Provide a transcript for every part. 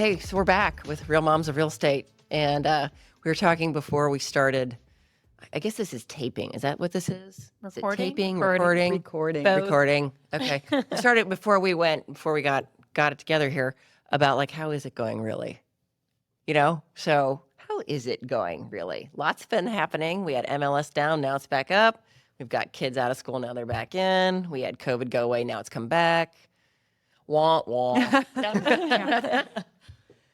Okay, so we're back with Real Moms of Real Estate. And we were talking before we started. I guess this is taping. Is that what this is? Is it Recording? taping, recording? Recording. Both. Recording. Okay. We started before we got it together here about like, how is it going really? You know? So how is it going really? Lots been happening. We had MLS down, now it's back up. We've got kids out of school, now they're back in. We had COVID go away, now it's come back. Wah, wah.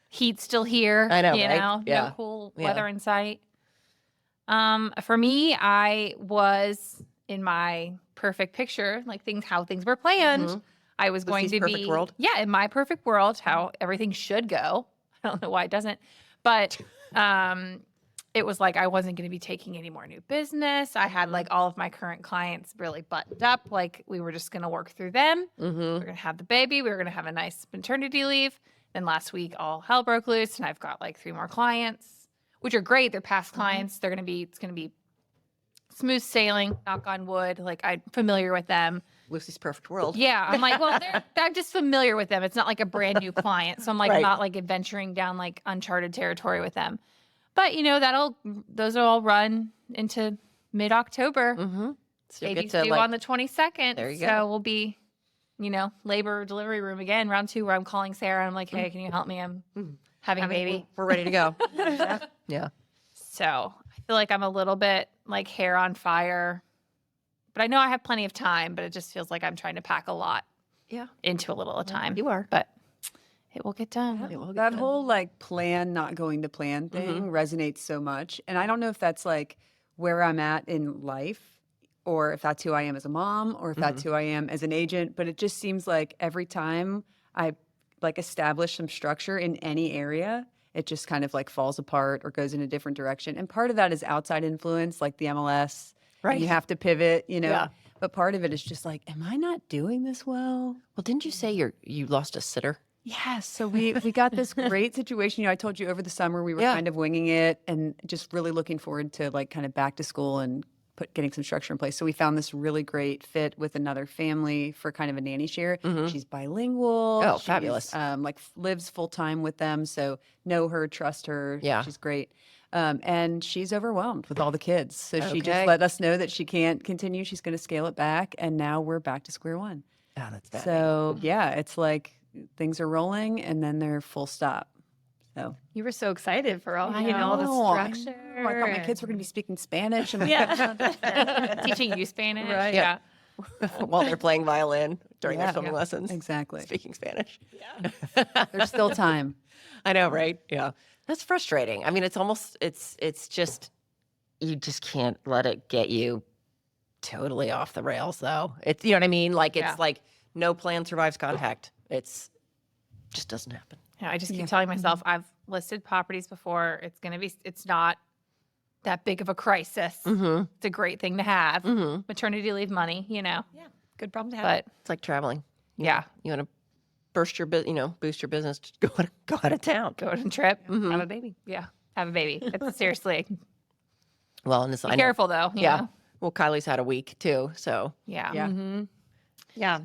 Heat's still here. I know, you right? know, Yeah. no cool Yeah. weather in sight. For me, I was in my perfect picture, like how things were planned. Mhm. I was going to perfect be world? Yeah, in my perfect world, how everything should go. I don't know why it doesn't, but it was like I wasn't going to be taking any more new business. I had like all of my current clients really buttoned up. Like we were just going to work through them. Mm-hmm. We're going to have the baby. We were going to have a nice maternity leave. Then last week, all hell broke loose, and I've got like 3 more clients, which are great. They're past clients. It's going to be smooth sailing, knock on wood. Like I'm familiar with them. Lucy's perfect world. Yeah. I'm like, well, I'm just familiar with them. It's not like a brand new client. So I'm like Right. not like adventuring down like uncharted territory with them. But you know, those will all run into mid-October. Mm-hmm. So Baby's due on the 22nd. There you so go. we'll be, labor delivery room again, round 2, where I'm calling Sarah. I'm like, hey, can you help me? I'm having a baby. We're ready to go. Yeah. So I feel like I'm a little bit like hair on fire, but I know I have plenty of time, but it just feels like I'm trying to pack a lot Yeah. into a little of time. You are. But it will get done. It will get That done. whole like plan not going to plan thing resonates so much. And I don't know if that's like where I'm at in life or if that's who I am as a mom or if that's who I am as an agent, but it just seems like every time I like establish some structure in any area, it just kind of like falls apart or goes in a different direction. And part of that is outside influence, like the MLS. Right. And you have to pivot, Yeah. But part of it is just like, am I not doing this well? Well, didn't you say you lost a sitter? Yes. So we got this great situation. I told you over the summer we were Yeah. kind of winging it and just really looking forward to like kind of back to school and getting some structure in place. So we found this really great fit with another family for kind of a nanny share. She's bilingual. Oh, She's, fabulous. lives full time with them. So know her, trust her. Yeah. She's great. And she's overwhelmed with all the kids. So she just Okay. let us know that she can't continue. She's going to scale it back. And now we're back to square one. Oh, that's bad. So yeah, it's like things are rolling and then they're full stop. So You were so excited for all, I all know, the I structure. know. I thought my kids were going to be speaking Spanish. And Yeah. Teaching you Spanish. Right. Yeah. While they're playing violin during their Yeah. swimming lessons. Exactly. Speaking Spanish. There's still time. I know, right? Yeah. That's frustrating. I mean, it's just, you just can't let it get you totally off the rails though. It's, you know what I mean? Like, it's Yeah. like no plan survives contact. Just doesn't happen. Yeah, I just keep telling myself I've listed properties before. It's not that big of a crisis. It's a great thing to have. Maternity leave money, Yeah, good problem to have. But It's like traveling. yeah, You want to boost your business, just go out of town. go on a trip. have a baby. Yeah, have a baby. It's seriously, Well, and this, be I know. careful though. you Yeah. know? Well, Kylie's had a week too, so Yeah. Yeah. Yeah.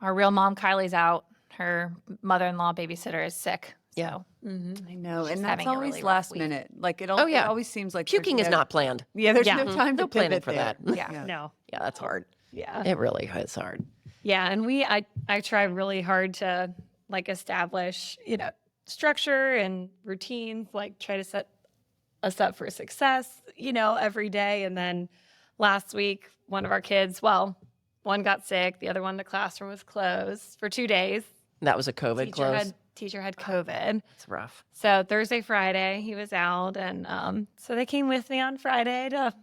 Our real mom, Kylie's out. Her mother-in-law babysitter is sick. Yeah. So I know. She's And that's having a always really rough last week. minute. Like it Oh, yeah. always seems like puking there's is no- not planned. Yeah, there's Yeah. no time to No planning pivot for there. that. yeah. No. Yeah, that's hard. Yeah. It really is hard. Yeah. And I try really hard to like establish, structure and routines, like try to set us up for success, every day. And then last week, one of our kids, one got sick, the other one, the classroom was closed for 2 days. That was a COVID close. Teacher had COVID. It's rough. So Thursday, Friday, he was out. And so they came with me on Friday to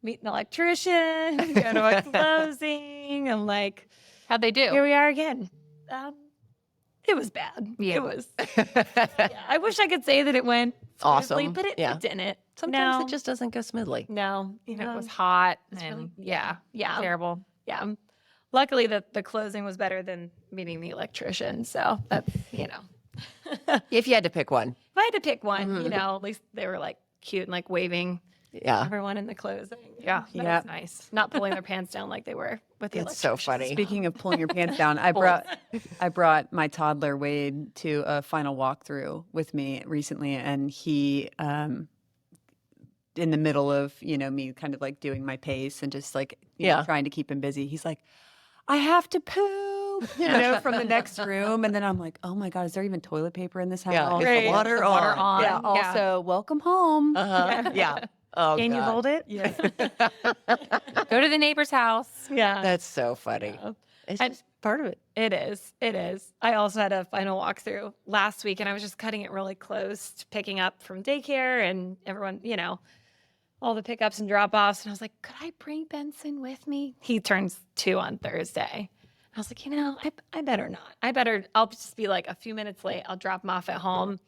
meet an electrician, go to a closing. And like, How'd they do? here we are again. It was bad. Yeah. It was. Yeah, I wish I could say that it went smoothly, Awesome. but it Yeah. didn't. Sometimes No. it just doesn't go smoothly. No. And it was hot and really- yeah, Yeah. terrible. Yeah. Luckily, the closing was better than meeting the electrician. So that's, If you had to pick one. if I had to pick one, at least they were like cute and like waving Yeah. everyone in the closing. Yeah, Yeah. that's nice. Not pulling their pants down like they were with the It's so electricians. funny. Speaking of pulling your pants down, I brought my toddler Wade to a final walkthrough with me recently, and he in the middle of me kind of like doing my pace and just like Yeah. trying to keep him busy, he's like, I have to poop, from the next room, and then I'm like, oh my god, is there even toilet paper in this house? Yeah. Is Right. the water The on? water on. Yeah. Also, welcome home. Uh-huh. Yeah. Oh, Can you God. hold it? Yes. Go to the neighbor's house. Yeah. That's so funny. Yeah. It's And- just part of it. It is. It is. I also had a final walkthrough last week and I was just cutting it really close to picking up from daycare and everyone, all the pickups and drop offs. And I was like, could I bring Benson with me? He turns 2 on Thursday. I was like, I better not. I'll just be like a few minutes late. I'll drop him off at home,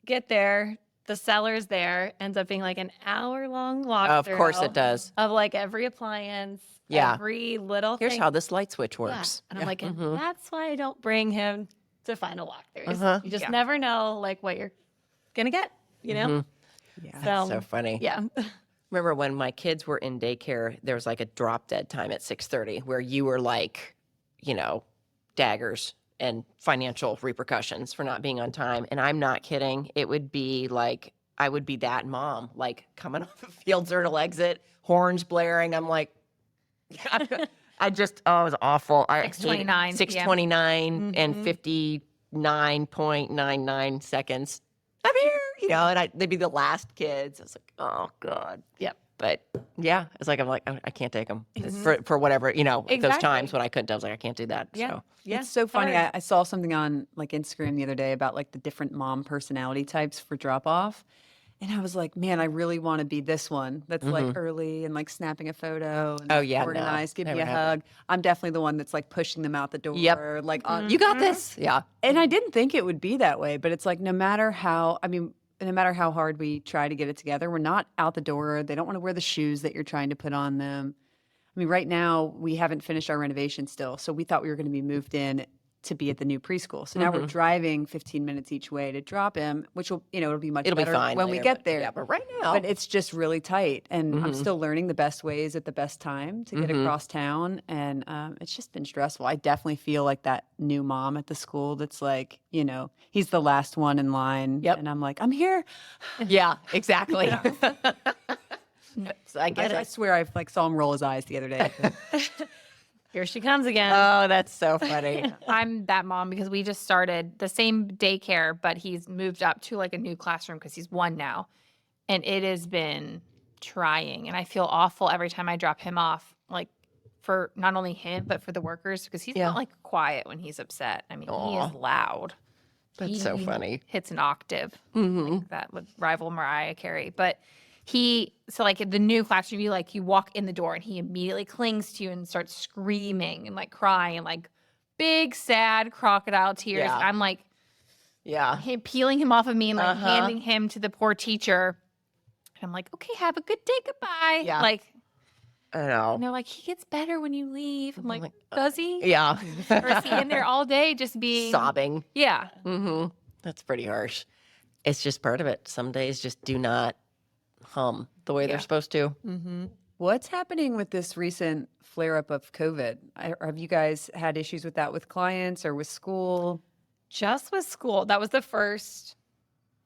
get there. The seller's there, ends up being like an hour-long walkthrough. Of course it does. Of like every appliance, Yeah. every little Here's thing. how this light switch Yeah. works. And I'm like, and Mhm. that's why I don't bring him to final walkthroughs. Uh-huh. You just Yeah. never know like what you're gonna get, Mhm. Yeah. That's so funny. yeah. Remember when my kids were in daycare, there was like a drop dead time at 6:30 where you were like, daggers and financial repercussions for not being on time. And I'm not kidding. It would be like, I would be that mom, like coming off the field turtle exit, horns blaring. I'm like, it was awful. 6:29 p.m. 6:29 and 59.99 seconds. I'm here, and they'd be the last kids. I was like, oh God. Yep. But yeah, it's like, I'm like, I can't take them for whatever, those Exactly. times when I couldn't, I was like, I can't do that. Yeah. So Yeah. It's so funny. hard. I saw something on like Instagram the other day about like the different mom personality types for drop off. And I was like, man, I really want to be this one that's like early and like snapping a photo and Oh, like, yeah, no, organized, give me never a happened. hug. I'm definitely the one that's like pushing them out the door. Yep. Like on, you got this. Yeah. and I didn't think it would be that way, but it's like no matter how hard we try to get it together, we're not out the door. They don't want to wear the shoes that you're trying to put on them. I mean, right now we haven't finished our renovation still, so we thought we were going to be moved in to be at the new preschool. So now we're driving 15 minutes each way to drop him, which will, it'll be much It'll be better fine when we later, get but- there. Yeah, but right now. But it's just really tight, and I'm still learning the best ways at the best time to get across town, and it's just been stressful. I definitely feel like that new mom at the school that's like, he's the last one in line, Yep. and I'm like, I'm here. yeah, exactly. So I get I it. swear I like saw him roll his eyes the other day. Here she comes again. Oh, that's so funny. I'm that mom because we just started the same daycare, but he's moved up to like a new classroom because he's 1 now. And it has been trying. And I feel awful every time I drop him off, like for not only him, but for the workers because he's Yeah. not like quiet when he's upset. I mean, he Aw. is loud. That's so funny. Hits an octave. Like that would rival Mariah Carey. But so like at the new classroom, you walk in the door and he immediately clings to you and starts screaming and like crying and like big, sad crocodile tears. Yeah. And I'm like Yeah. peeling him off of me and like Uh-huh. handing him to the poor teacher. And I'm like, okay, have a good day. Goodbye. Yeah. Like, I know. and they're like, he gets better when you leave. I'm like, like, does he? Yeah. Or is he in there all day just being Sobbing. Yeah. Mm-hmm. That's pretty harsh. It's just part of it. Some days just do not hum the way Yeah. they're supposed to. What's happening with this recent flare up of COVID? Have you guys had issues with that with clients or with school? Just with school. That was the first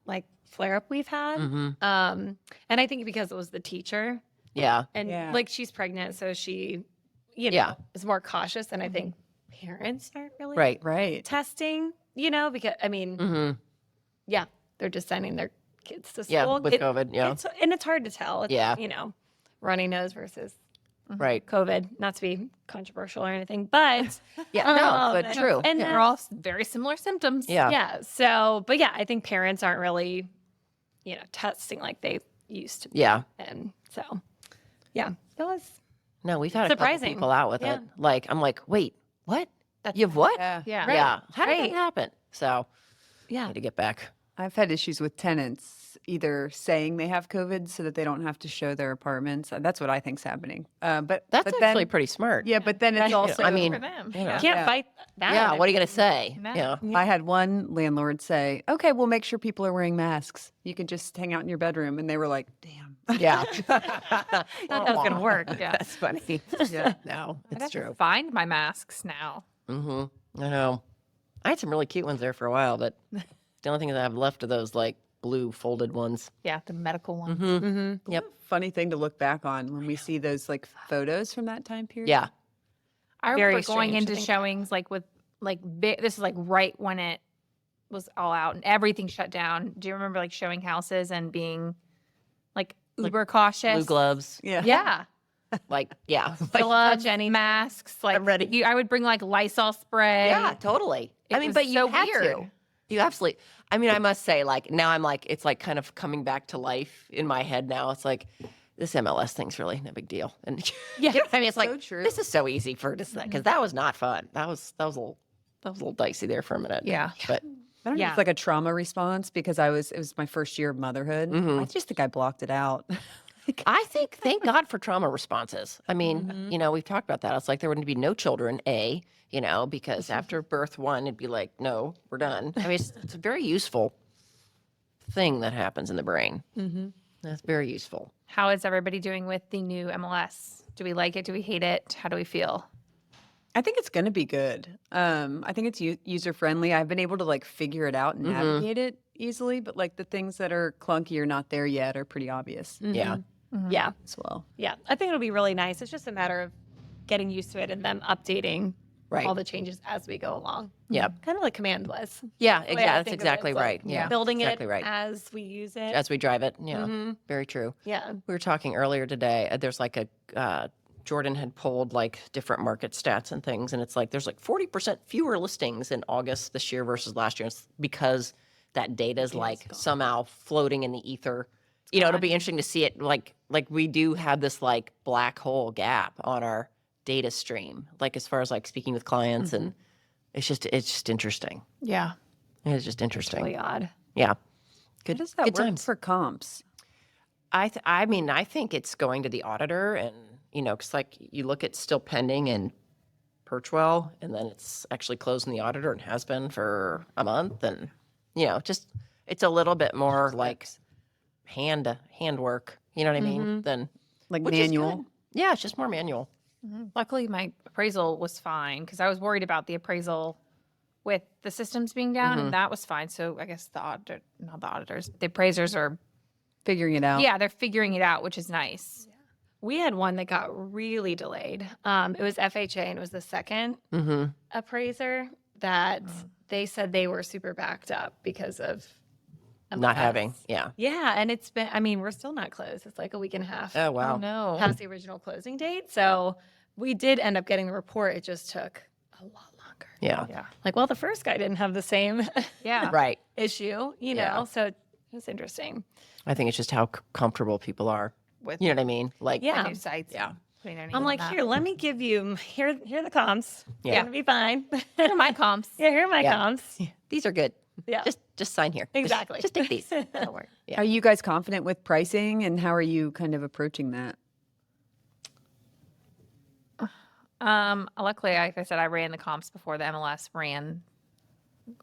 like flare up we've had. And I think because it was the teacher Yeah. and Yeah. like she's pregnant, so she, Yeah. is more cautious. And I think parents aren't really Right. Right. testing, because I mean, Mm-hmm. yeah, they're just sending their kids to school. Yeah. With COVID. Yeah. It's hard to tell. It's, Yeah. runny nose versus Right. COVID. Not to be controversial or anything, but Yeah. No, but true. and Yeah. They're all very similar symptoms. Yeah. yeah. So, but yeah, I think parents aren't really, testing like they used to be. Yeah. And so, yeah, it was. No, we've had a couple Surprising. people out with Yeah. it. Like, I'm like, wait, what? That's You have what? Yeah. Yeah. Right. Yeah. How did Right. that happen? So, Yeah. need to get back. I've had issues with tenants either saying they have COVID so that they don't have to show their apartments. That's what I think's happening. But That's but actually then, pretty smart. yeah. But then it's also I mean, For them. you know. Can't Yeah. fight that. Yeah. What are you going to say? No. Yeah. I had one landlord say, "Okay, we'll make sure people are wearing masks. You can just hang out in your bedroom," and they were like, "Damn." Yeah. Thought that was gonna work. Yeah. That's funny. Yeah. No, I'd it's have to true. find my masks now. I know. I had some really cute ones there for a while, but the only thing that I have left are those like blue folded ones. Yeah, the medical ones. Yep. Funny thing to look back on when we see those like photos from that time period. Yeah. I Very remember going strange to into think showings like with like this is like right when it was all out and everything shut down. Do you remember like showing houses and being like uber cautious? Blue gloves. Yeah. Yeah. Like, yeah. Gloves, any masks. Like I'm ready. I would bring like Lysol spray. Yeah, totally. It I mean, was but you so had weird. to. You absolutely. I mean, I must say, like, now I'm like, it's like kind of coming back to life in my head now. It's like, this MLS thing's really no big deal. And Yeah. you know what I mean? It's like, So true. this is so easy for just that because that was not fun. That was a little dicey there for a minute. Yeah. But I don't know if Yeah. it's like a trauma response because it was my first year of motherhood. I just think I blocked it out. I think, thank God for trauma responses. I mean, you know, we've talked about that. It's like there wouldn't be no children, you know, because after birth one, it'd be like, no, we're done. I mean, it's a very useful thing that happens in the brain. That's very useful. How is everybody doing with the new MLS? Do we like it? Do we hate it? How do we feel? I think it's going to be good. I think it's user friendly. I've been able to like figure it out and navigate it easily, but like the things that are clunky or not there yet are pretty obvious Yeah. Yeah. as well. Yeah. I think it'll be really nice. It's just a matter of getting used to it and then updating Right. all the changes as we go along. Yep. Kind of like Command was. Yeah, the way I exactly. That's think of it. exactly It's like right. Yeah. Building exactly it right. as we use it. As we drive it. Yeah. Very true. Yeah. We were talking earlier today. There's like Jordan had pulled like different market stats and things, and it's like there's like 40% fewer listings in August this year versus last year. It's because that data is like somehow floating in the ether. You know, it'll be interesting to see it. Like we do have this like black hole gap on our data stream, like as far as like speaking with clients, and it's just interesting. Yeah. It's just interesting. Really odd. Yeah. Good. How does that Good work times. for comps? I mean, I think it's going to the auditor, and you know, because like you look at still pending in Perchwell, and then it's actually closed in the auditor and has been for a month, and you know, just it's a little bit more like handwork. You know what I mean? Than Like which is manual? good. Yeah, it's just more manual. Luckily, my appraisal was fine because I was worried about the appraisal with the systems being down, and that was fine. So I guess not the auditors, the appraisers are, Figuring it out. yeah, they're figuring it out, which is nice. We had one that got really delayed. It was FHA and it was the second appraiser that they said they were super backed up because of Not MLS. having, yeah. Yeah, and it's been, I mean, we're still not closed. It's like a week and a half Oh wow. Oh no. past the original closing date. So we did end up getting the report. It just took a lot longer. Yeah. Yeah. Like, well, the first guy didn't have the same Yeah. Right. issue, you know, Yeah. so it's interesting. I think it's just how comfortable people are. With You know what I mean? Like, Yeah. new sites. Yeah. Putting their name I'm on like, that. here, let me give you, here are the comps. Yeah. You're going to be fine. Here are my comps. Yeah, here are my Yeah. comps. These are good. Yeah. Just sign here. Exactly. Just take these. That'll work. Yeah. Are you guys confident with pricing and how are you kind of approaching that? Luckily, like I said, I ran the comps before the MLS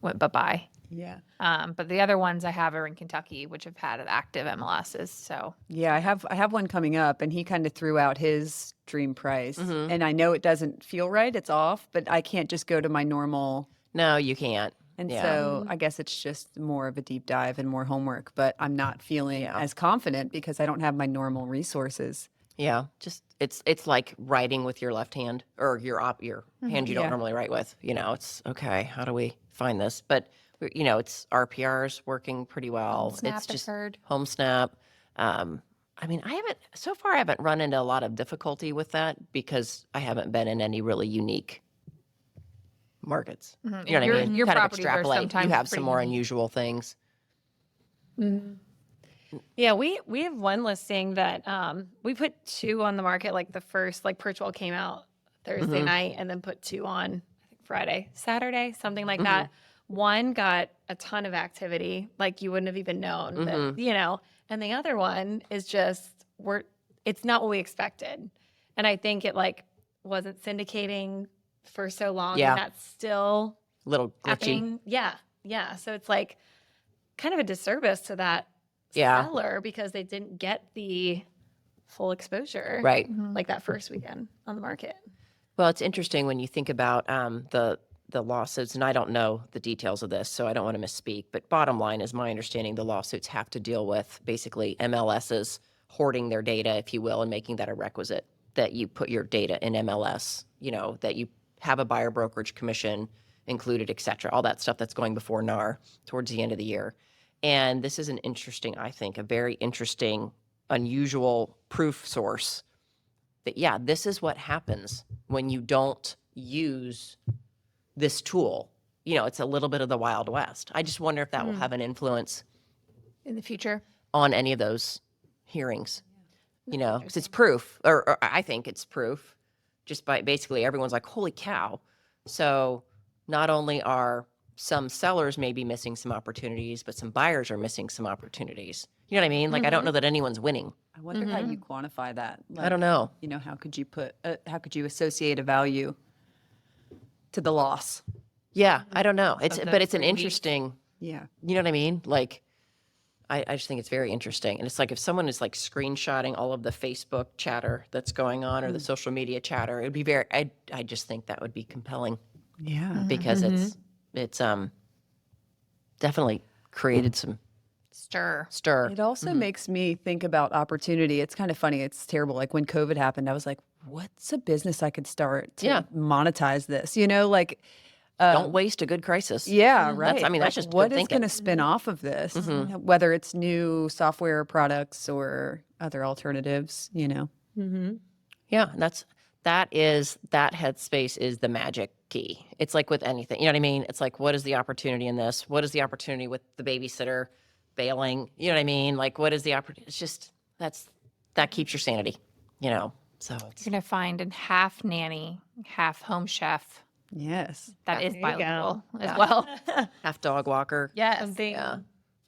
went bye-bye. Yeah. But the other ones I have are in Kentucky, which have had active MLSs. So Yeah, I have one coming up and he kind of threw out his dream price. And I know it doesn't feel right, it's off, but I can't just go to my normal. No, you can't. And Yeah. so I guess it's just more of a deep dive and more homework, but I'm not feeling as confident because I don't have my normal resources. Yeah, just it's like writing with your left hand or your hand you don't Yeah. normally write with. You know, it's okay. How do we find this? But you know, it's RPRs working pretty well. Snap It's just deferred. home snap. I mean, I haven't run into a lot of difficulty with that because I haven't been in any really unique markets. You know what I Your- mean? your Kind of properties are extrapolate. You sometimes have some pretty more unique. unusual things. Yeah, we have one listing that we put two on the market. Like the first, like Perchwell came out Thursday night, and then put two on I think Friday, Saturday, something like that. One got a ton of activity, like you wouldn't have even known, that, you know. And the other one is just it's not what we expected, and I think it like wasn't syndicating for so long, Yeah. and that's still Little glitchy. happening. Yeah, yeah. So it's like kind of a disservice to that Yeah. seller because they didn't get the full exposure, Right. like that first weekend on the market. Well, it's interesting when you think about the lawsuits, and I don't know the details of this, so I don't want to misspeak. But bottom line is, my understanding, the lawsuits have to deal with basically MLSs hoarding their data, if you will, and making that a requisite that you put your data in MLS. That you have a buyer brokerage commission included, et cetera, all that stuff that's going before NAR towards the end of the year. And this is an interesting, I think, a very interesting, unusual proof source that, yeah, this is what happens when you don't use this tool. It's a little bit of the Wild West. I just wonder if that will have an influence In the future. on any of those hearings, because it's proof, or I think it's proof, just by basically everyone's like, holy cow. So not only are some sellers maybe missing some opportunities, but some buyers are missing some opportunities. You know what I mean? Like, I don't know that anyone's winning. I wonder how you quantify that. I don't know. How could you associate a value to the loss? Yeah, I don't know. But the it's an 3 weeks. interesting, Yeah. you know what I mean? Like, I just think it's very interesting. And it's like, if someone is like screenshotting all of the Facebook chatter that's going on, or the social media chatter, it would be I just think that would be compelling, Yeah. because it's definitely created some Stir. stir. It also makes me think about opportunity. It's kind of funny. It's terrible. Like when COVID happened, I was like, what's a business I could start to Yeah. monetize this? Don't waste a good crisis. Yeah, right. That's just what good is thinking. going to spin off of this, whether it's new software products or other alternatives, Yeah, and that headspace is the magic key. It's like with anything, you know what I mean? It's like, what is the opportunity in this? What is the opportunity with the babysitter bailing? You know what I mean? Like, what is the opportunity? It's just, that keeps your sanity, so it's, You're going to find a half nanny, half home chef. Yes. That is There you go. bilingual as well. half dog walker. Yes. Something. Yeah.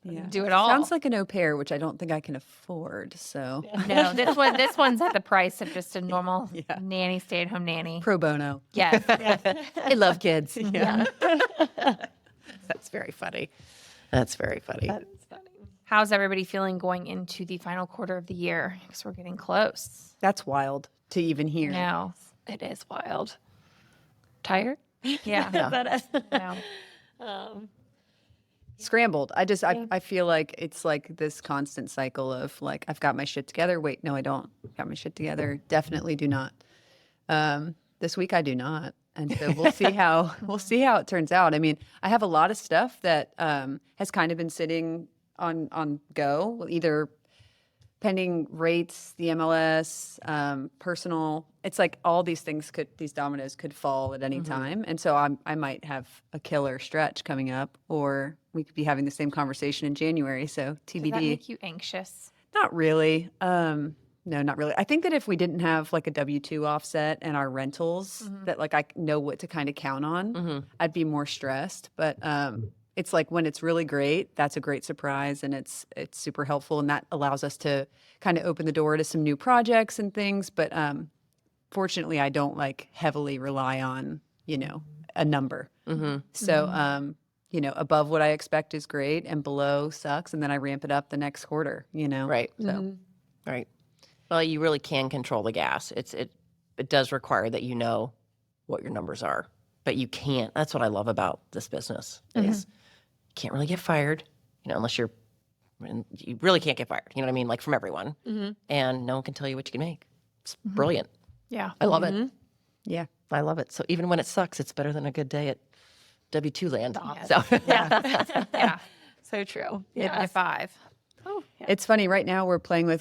Yeah. Do it all. Sounds like an au pair, which I don't think I can afford. So No, this one's at the price of just a normal nanny, stay-at-home nanny. pro bono. Yes. I love kids. Yeah. That's very funny. That's very funny. That is funny. How's everybody feeling going into the final quarter of the year? Because we're getting close. That's wild to even hear. No, it is wild. Tired? Yeah. That is. No. Scrambled. I feel like it's like this constant cycle of like, I've got my shit together. Wait, no, I don't. Got my shit together. Definitely do not. This week I do not. And so we'll see how it turns out. I mean, I have a lot of stuff that has kind of been sitting on go, either pending rates, the MLS, personal. It's like all these dominoes could fall at any time. And so I might have a killer stretch coming up, or we could be having the same conversation in January. So Does TBD. that make you anxious? Not really. No, not really. I think that if we didn't have like a W-2 offset and our rentals, that like I know what to kind of count on, I'd be more stressed. But it's like when it's really great, that's a great surprise, and it's super helpful, and that allows us to kind of open the door to some new projects and things. But fortunately, I don't like heavily rely on a number. So above what I expect is great, and below sucks, and then I ramp it up the next quarter. Right. So Right. Well, you really can control the gas. It does require that you know what your numbers are, but you can't. That's what I love about this business is you can't really get fired, unless you really can't get fired. You know what I mean? Like from everyone, and no one can tell you what you can make. It's brilliant. Yeah. I love it. yeah. I love it. So even when it sucks, it's better than a good day at W-2 land. Yes. So Yeah. So true. High five. It's funny right now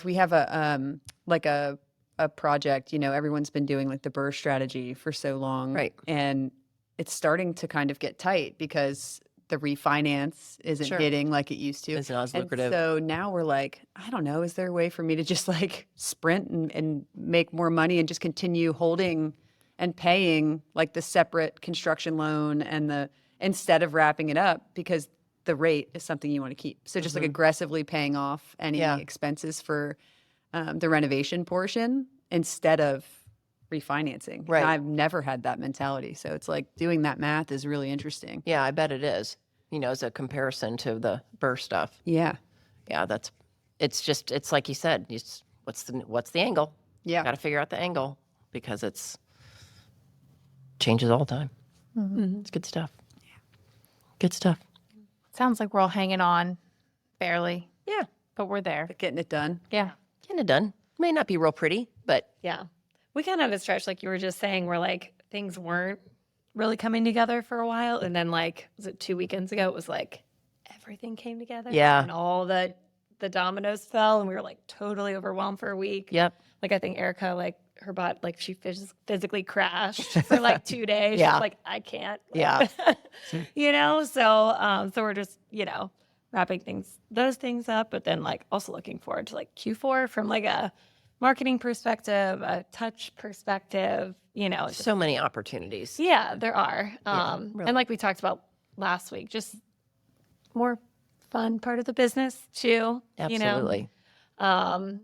we have a project, everyone's been doing like the BRRRR strategy for so long. Right. And it's starting to kind of get tight because the refinance isn't Sure. hitting like it used to. It's not as And lucrative. so now we're like, I don't know, is there a way for me to just like sprint and make more money and just continue holding and paying like the separate construction loan and instead of wrapping it up, because the rate is something you want to keep. So just like aggressively paying off any expenses for the renovation portion instead of refinancing. Right. And I've never had that mentality. So it's like doing that math is really interesting. Yeah, I bet it is. As a comparison to the BRRRR stuff. Yeah. Yeah, that's it's like you said, what's the angle? Yeah. Got to figure out the angle because it's changes all the time. It's good stuff. Good stuff. Sounds like we're all hanging on, barely, Yeah. but we're there. But getting it done. Yeah. Getting it done. May not be real pretty, but Yeah. We kind of have a stretch, like you were just saying, where like things weren't really coming together for a while. And then like, was it 2 weekends ago? It was like everything came together. Yeah. And all the dominoes fell and we were like totally overwhelmed for a week. yep. Like I think Erica, like her bot, like she physically crashed for like 2 days. Yeah. She's like, I can't. Yeah. You know, so we're just, you know, wrapping those things up, but then like also looking forward to like Q4 from like a marketing perspective, a touch perspective, you know. Just, So many opportunities. yeah, there are. really. And like we talked about last week, just more fun part of the business too. Absolutely. You know?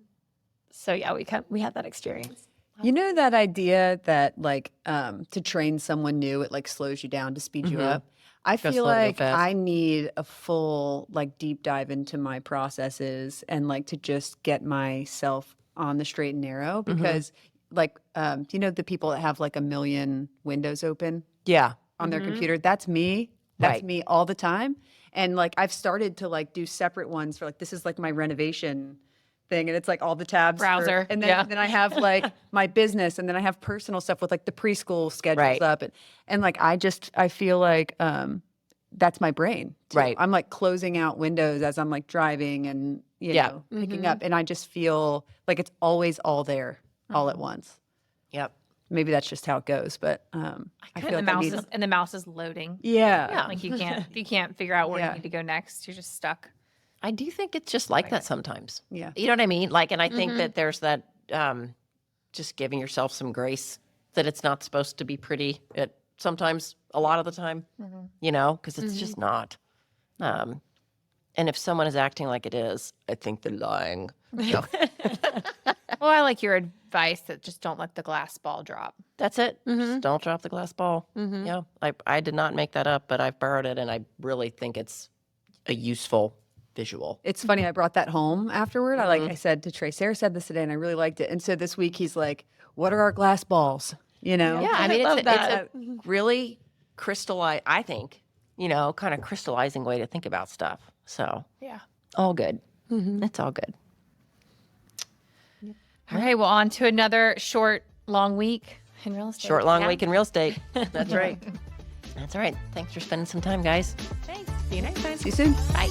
So yeah, we had that experience. You know that idea that like to train someone new, it like slows you down to speed you up. I Go feel slow to go like fast. I need a full like deep dive into my processes and like to just get myself on the straight and narrow because like you know the people that have like a million windows open Yeah. on their computer, that's me. That's Right. me all the time. And like I've started to like do separate ones for like this is like my renovation thing and it's like all the tabs Browser, and then, yeah. then I have like my business and then I have personal stuff with like the preschool schedules Right. up and like I feel like that's my brain too. Right. I'm like closing out windows as I'm like driving and you Yeah. know picking up and I just feel like it's always all there all at once. Yep. Maybe that's just how it goes, but I feel And the like I mouse need is and the mouse is loading. yeah. Yeah. Like you can't figure out where Yeah. you need to go next. You're just stuck. I do think it's just like that sometimes. Yeah. You know what I mean? Like, and I think that there's that just giving yourself some grace that it's not supposed to be pretty at sometimes a lot of the time, you know, because it's just not. And if someone is acting like it is, I think they're lying. No. Well, I like your advice that just don't let the glass ball drop. That's it. Just don't drop the glass ball. Yeah. I did not make that up, but I've borrowed it and I really think it's a useful visual. It's funny. I brought that home afterward. I said to Trey, Sarah said this today, and I really liked it. And so this week he's like, "What are our glass balls?" You know? Yeah, I mean, love it's a really crystallized, I think, you know, kind of crystallizing way to think about stuff. So, Yeah. all good. It's all good. All right. Well, on to another short, long week in real estate. Short, long Yeah. week in real estate. That's right. That's all right. Thanks for spending some time, guys. Thanks. See you next time. See you soon. Bye.